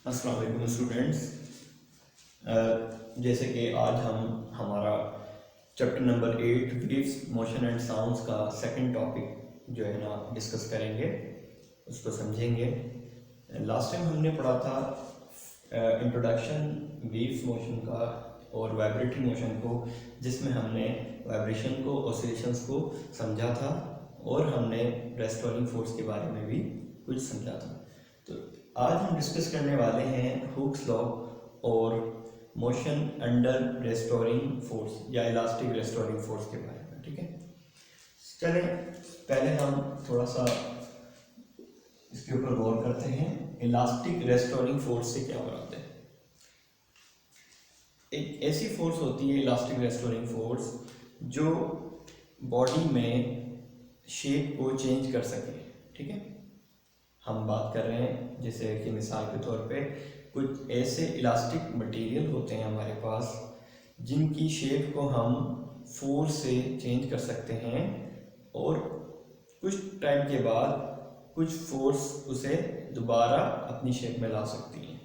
अस्सलाम वालेकुम स्टूडेंट्स। जैसे कि आज हम हमारा chapter number 8 waves motion and sounds का सेकंड टॉपिक जो है ना डिस्कस करेंगे, उसको समझेंगे। लास्ट टाइम हमने पढ़ा था इंट्रोडक्शन वेव्स मोशन का और वाइब्रेटरी मोशन को, जिसमें हमने वाइब्रेशन को, ऑसिलेशंस को समझा था और हमने रेस्टोरिंग फोर्स के बारे में भी कुछ समझा था। तो आज हम डिस्कस करने वाले हैं हुक्स लॉ और मोशन अंडर रेस्टोरिंग फोर्स या इलास्टिक रेस्टोरिंग फोर्स के बारे में। ठीक है, चलें पहले हम थोड़ा सा इसके ऊपर गौर करते हैं। इलास्टिक रेस्टोरिंग फोर्स से क्या मुराद है? एक ऐसी फोर्स होती है इलास्टिक रेस्टोरिंग फोर्स जो बॉडी में शेप को चेंज कर सके। ठीक है, हम बात कर रहे हैं जैसे कि मिसाल के तौर पे कुछ ऐसे इलास्टिक मटेरियल होते हैं हमारे पास जिनकी शेप को हम फोर्स से चेंज कर सकते हैं और कुछ टाइम के बाद कुछ फोर्स उसे दोबारा अपनी शेप में ला सकती है।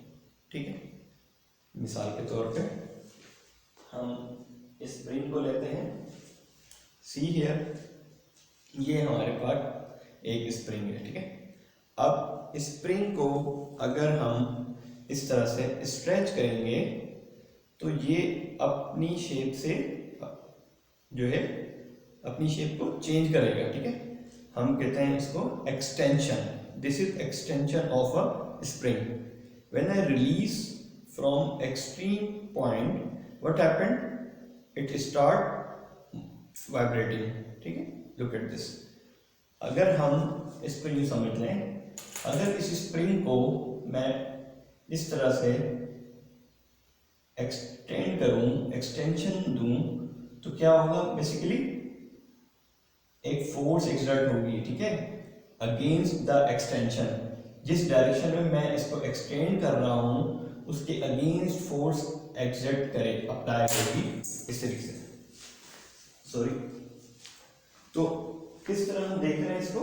ठीक है, मिसाल के तौर पे हम इस स्प्रिंग को लेते हैं। सी हियर, ये हमारे पास एक स्प्रिंग है। ठीक है, अब स्प्रिंग को अगर हम इस तरह से स्ट्रेच करेंगे तो ये अपनी शेप से जो है अपनी शेप को चेंज करेगा। ठीक है, हम कहते हैं इसको extension. This is extension of a spring. When I release from extreme point, what happened? It start vibrating. ठीक है, लुक एट दिस। अगर हम इसको यूँ समझ लें, अगर इस स्प्रिंग को मैं इस तरह से एक्सटेंड करूं, एक्सटेंशन दूं, तो क्या होगा? बेसिकली एक फोर्स एक्सर्ट होगी। ठीक है, अगेंस्ट द एक्सटेंशन। जिस डायरेक्शन में मैं इसको एक्सटेंड कर रहा हूं उसके अगेंस्ट फोर्स एक्सर्ट करे, अप्लाई होगी इस तरीके से। सॉरी, तो किस तरह हम देख रहे हैं इसको?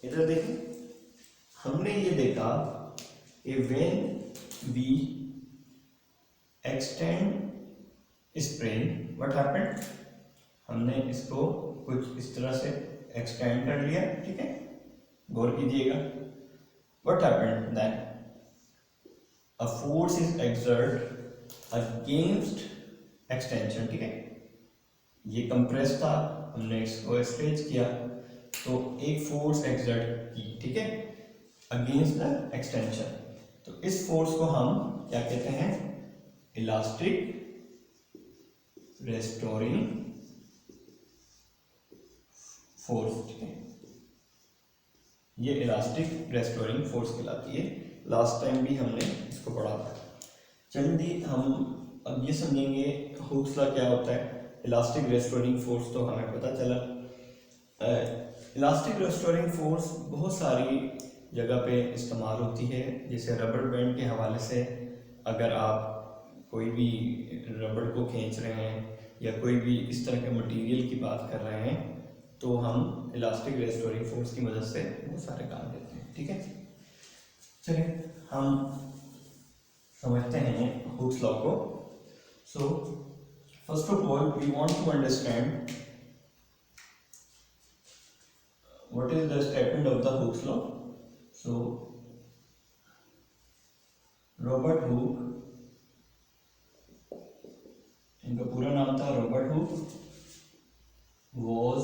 इधर देखें, हमने ये देखा कि when we extend spring, what happened? हमने इसको कुछ इस तरह से एक्सटेंड कर लिया। ठीक है, गौर कीजिएगा। What happened then? A force is exert against extension. ठीक है, ये कंप्रेस था, हमने इसको स्ट्रेच किया तो एक फोर्स एक्सर्ट की। ठीक है, अगेंस्ट द एक्सटेंशन। तो इस फोर्स को हम क्या कहते हैं? Elastic restoring force. ठीक है, ये इलास्टिक रेस्टोरिंग फोर्स कहलाती है। लास्ट टाइम भी हमने इसको पढ़ा था। चलिए हम अब ये समझेंगे हुक्स लॉ क्या होता है। इलास्टिक रेस्टोरिंग फोर्स तो हमें पता चला। इलास्टिक रेस्टोरिंग फोर्स बहुत सारी जगह पे इस्तेमाल होती है। जैसे रबड़ बैंड के हवाले से, अगर आप कोई भी रबड़ को खींच रहे हैं या कोई भी इस तरह के मटेरियल की बात कर रहे हैं तो हम इलास्टिक रेस्टोरिंग फोर्स की मदद से बहुत सारे काम करते हैं। ठीक है, चलिए हम समझते हैं हुक्स लॉ को। So first of all we want to understand what is the statement of the Hooke's law. So Robert Hooke, इनका पूरा नाम था Robert Hooke, was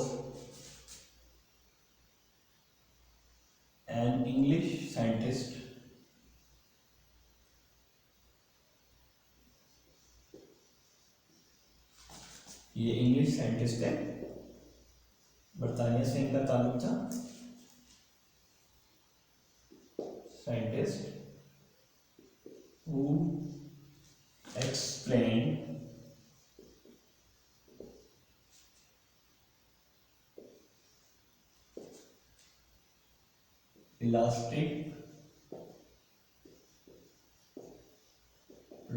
an English scientist ये इंग्लिश साइंटिस्ट है, बरतानिया से इनका ताल्लुक था। Scientist who explained elastic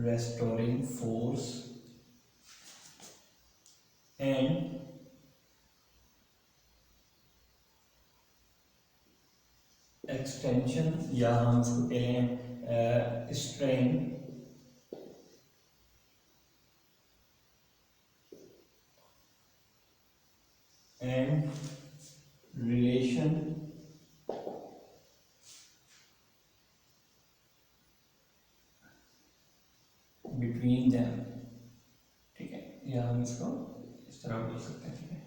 restoring force and extension, या हम इसको कहें strain and relation between them, ठीक है, या हम इसको इस तरह बोल सकते हैं, ठीक है।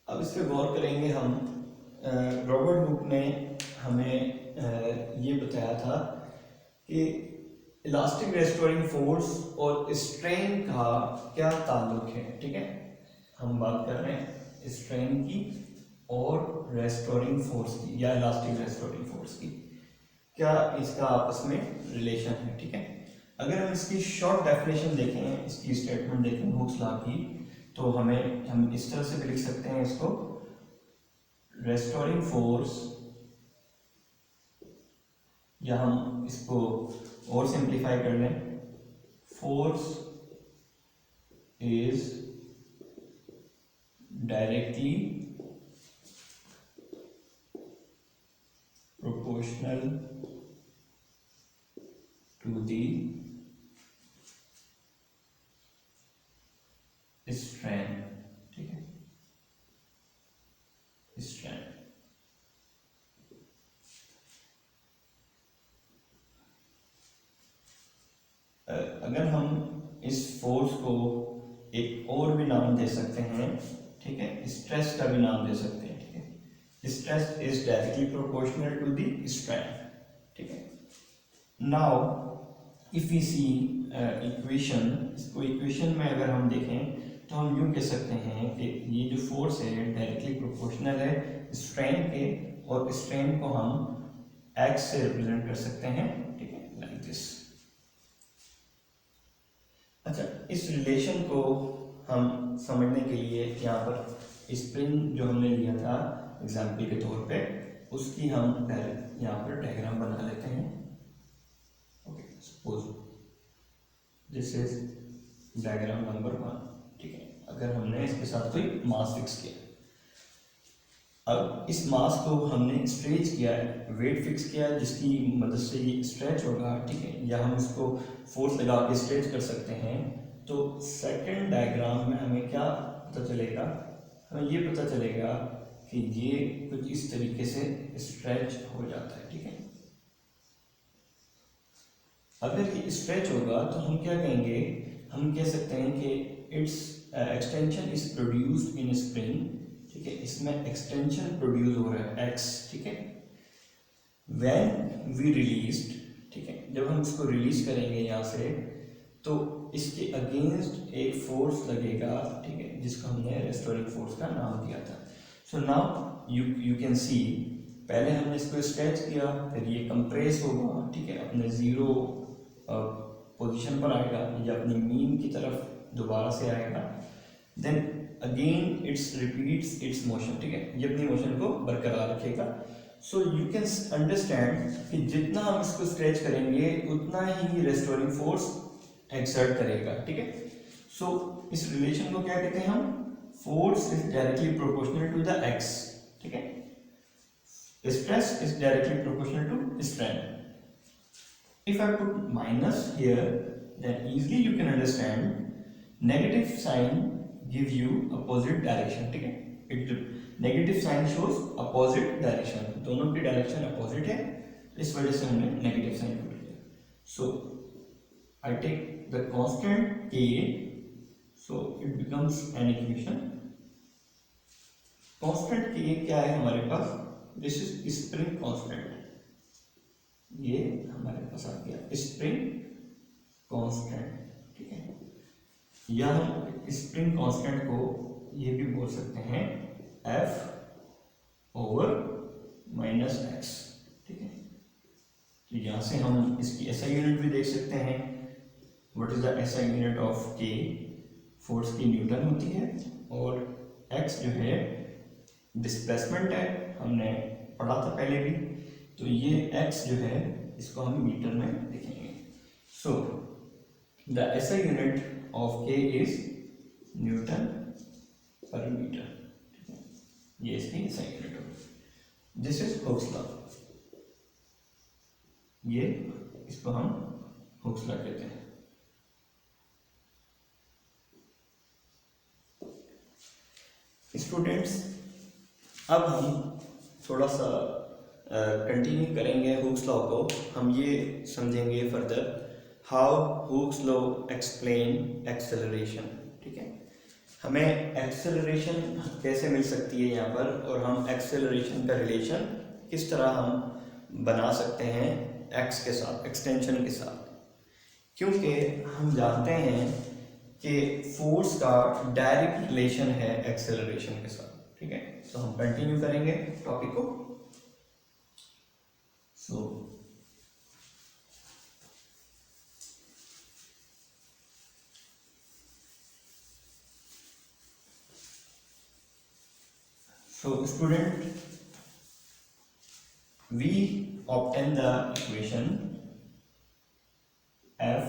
अब इस पर गौर करेंगे हम। रॉबर्ट हुक ने हमें ये बताया था कि इलास्टिक रेस्टोरिंग फोर्स और स्ट्रेन का क्या ताल्लुक है, ठीक है। हम बात कर रहे हैं स्ट्रेन की और रेस्टोरिंग फोर्स की या इलास्टिक रेस्टोरिंग फोर्स की, क्या इसका आपस में रिलेशन है, ठीक है। अगर हम इसकी शॉर्ट डेफिनेशन देखें, इसकी स्टेटमेंट देखें हुक्स लॉ की, तो हम इस तरह से भी लिख सकते हैं इसको, रेस्टोरिंग फोर्स, या हम इसको और सिंप्लीफाई कर लें, force is directly proportional to the strain, ठीक है, स्ट्रेन। अगर हम इस फोर्स को एक और भी नाम दे सकते हैं, ठीक है, स्ट्रेस का भी नाम दे सकते हैं, ठीक है। Stress is directly proportional to the strain, ठीक है। Now if we see equation, इसको इक्वेशन में अगर हम देखें तो हम यूँ कह सकते हैं कि ये जो फोर्स है डायरेक्टली प्रोपोर्शनल है स्ट्रेन के, और स्ट्रेन को हम एक्स से रिप्रेजेंट कर सकते हैं, ठीक है, लाइक दिस। अच्छा, इस रिलेशन को हम समझने के लिए यहाँ पर स्प्रिंग जो हमने लिया था एग्जाम्पल के तौर पे, उसकी हम पहले यहाँ पर डायग्राम बना लेते हैं। Okay, suppose this is diagram number 1, ठीक है। अगर हमने इसके साथ कोई मास फिक्स किया, अब इस मास को हमने स्ट्रेच किया है, वेट फिक्स किया है, जिसकी मदद से ये स्ट्रेच होगा, ठीक है, या हम इसको फोर्स लगा के स्ट्रेच कर सकते हैं। तो सेकंड डायग्राम में हमें क्या पता चलेगा, हमें ये पता चलेगा कि ये कुछ इस तरीके से स्ट्रेच हो जाता है, ठीक है। अगर ये स्ट्रेच होगा तो हम क्या कहेंगे, हम कह सकते हैं कि it's extension is produced in spring, ठीक है, इसमें एक्सटेंशन प्रोड्यूस हो रहा है एक्स, ठीक है। व्हेन वी रिलीज्ड, ठीक है, जब हम इसको रिलीज करेंगे यहाँ से, तो इसके अगेंस्ट एक फोर्स लगेगा, ठीक है, जिसको हमने रेस्टोरिंग फोर्स का नाम दिया था। So now you can see, पहले हमने इसको स्ट्रेच किया, फिर ये कंप्रेस होगा, ठीक है, अपने जीरो पोजीशन पर आएगा या अपनी मीन की तरफ दोबारा से आएगा, then again it's repeats its motion, ठीक है, ये अपनी मोशन को बरकरार रखेगा। सो यू कैन अंडरस्टैंड कि जितना हम इसको स्ट्रेच करेंगे उतना ही रेस्टोरिंग फोर्स एक्सर्ट करेगा, ठीक है। सो इस रिलेशन को क्या कहते हैं हम, force is directly proportional to the x, ठीक है, stress is directly proportional to strain. If I put minus here, then easily you can understand negative sign give you opposite direction, ठीक है, it negative sign shows opposite direction, दोनों की direction opposite है, इस वजह से हमने नेगेटिव साइन पुट किया। सो I take the constant k, so it becomes an equation. constant k क्या है हमारे पास, दिस इज स्प्रिंग कांस्टेंट, ये हमारे पास आ गया स्प्रिंग कांस्टेंट, ठीक है, या हम स्प्रिंग कांस्टेंट को ये भी बोल सकते हैं F ओवर माइनस एक्स, ठीक है। तो यहाँ से हम इसकी SI यूनिट भी देख सकते हैं, what is the SI unit of K, force की न्यूटन होती है, और x जो है डिस्प्लेसमेंट है, हमने पढ़ा था पहले भी, तो ये x जो है इसको हम मीटर में लिखेंगे। So the SI unit of K is Newton पर मीटर, ठीक है, ये इसकी SI यूनिट होगी। दिस इज हुक्स लॉ, ये इसको हम हुक्स लॉ कहते हैं। स्टूडेंट्स, अब हम थोड़ा सा कंटिन्यू करेंगे हुक्स लॉ को। हम ये समझेंगे further how Hooke's law explain acceleration. ठीक है, हमें एक्सेलरेशन कैसे मिल सकती है यहाँ पर, और हम एक्सेलरेशन का रिलेशन किस तरह हम बना सकते हैं एक्स के साथ, एक्सटेंशन के साथ। क्योंकि हम जानते हैं कि फोर्स का डायरेक्ट रिलेशन है एक्सेलरेशन के साथ। ठीक है, तो हम कंटिन्यू करेंगे टॉपिक को। So student, we obtain the equation f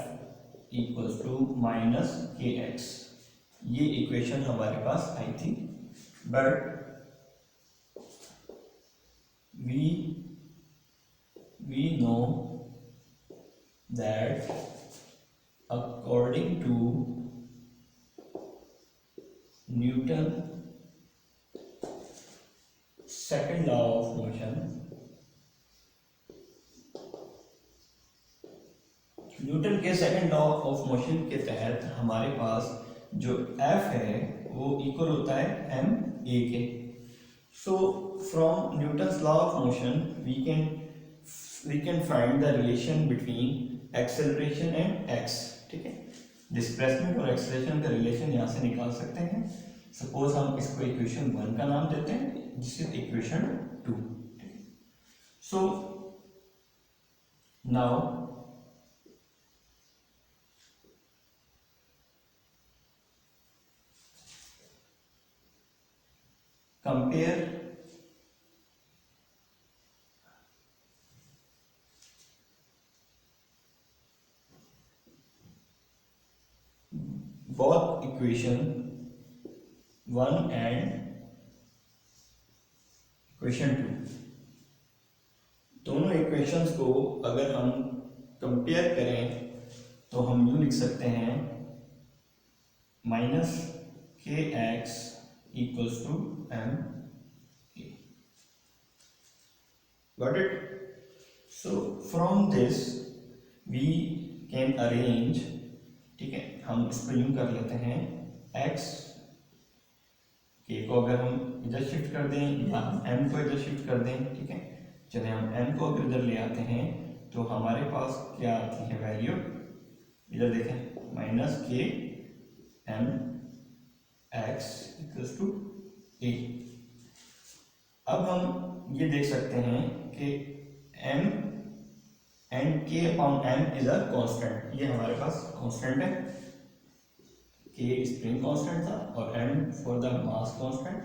equals to minus kx। ये इक्वेशन हमारे पास आई थी, but we know that according to Newton second law of motion, Newton के सेकंड लॉ ऑफ मोशन के तहत हमारे पास जो F है वो इक्वल होता है m a के। So from Newton's law of motion we can find the relation between acceleration and x। ठीक है, डिस्प्लेसमेंट और एक्सेलरेशन का रिलेशन यहाँ से निकाल सकते हैं। सपोज हम इसको इक्वेशन 1 का नाम देते हैं, this is equation 2। So now compare both equation 1 and equation 2। दोनों इक्वेशंस को अगर हम कंपेयर करें तो हम यूँ लिख सकते हैं माइनस के x equals to m a। Got it? So from this we can arrange, ठीक है, हम इसको यूं कर लेते हैं x के को अगर हम इधर शिफ्ट कर दें या हम m को इधर शिफ्ट कर दें। ठीक है, चलिए हम m को अगर इधर ले आते हैं तो हमारे पास क्या आती है वैल्यू, इधर देखें माइनस के m x equals to a। अब हम ये देख सकते हैं कि m and k upon m is a constant. ये हमारे पास कांस्टेंट है, k स्प्रिंग कांस्टेंट था और m for the mass constant.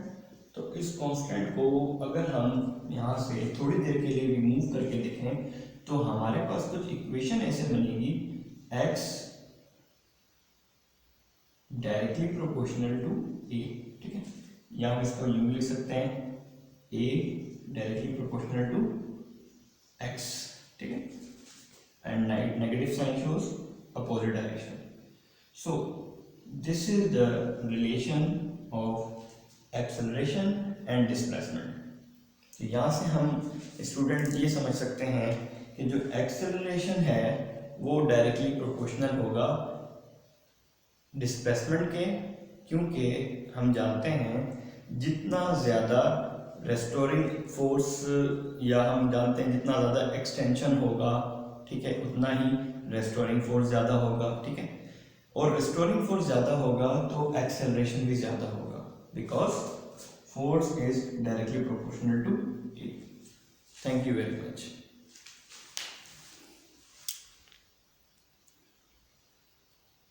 तो इस कांस्टेंट को अगर हम यहाँ से थोड़ी देर के लिए रिमूव करके देखें तो हमारे पास कुछ इक्वेशन ऐसे बनेगी, x directly proportional to a। ठीक है, या हम इसको यूं लिख सकते हैं a directly proportional to x। ठीक है, and negative sign shows opposite direction. So this is the relation of acceleration and displacement. तो यहाँ से हम स्टूडेंट ये समझ सकते हैं कि जो एक्सेलरेशन है वो डायरेक्टली प्रोपोर्शनल होगा डिस्प्लेसमेंट के, क्योंकि हम जानते हैं जितना ज़्यादा रेस्टोरिंग फोर्स या हम जानते हैं जितना ज़्यादा एक्सटेंशन होगा, ठीक है, उतना ही रेस्टोरिंग फोर्स ज़्यादा होगा। ठीक है, और रेस्टोरिंग फोर्स ज़्यादा होगा तो एक्सेलरेशन भी ज़्यादा होगा, because force is directly proportional to a. Thank you very much.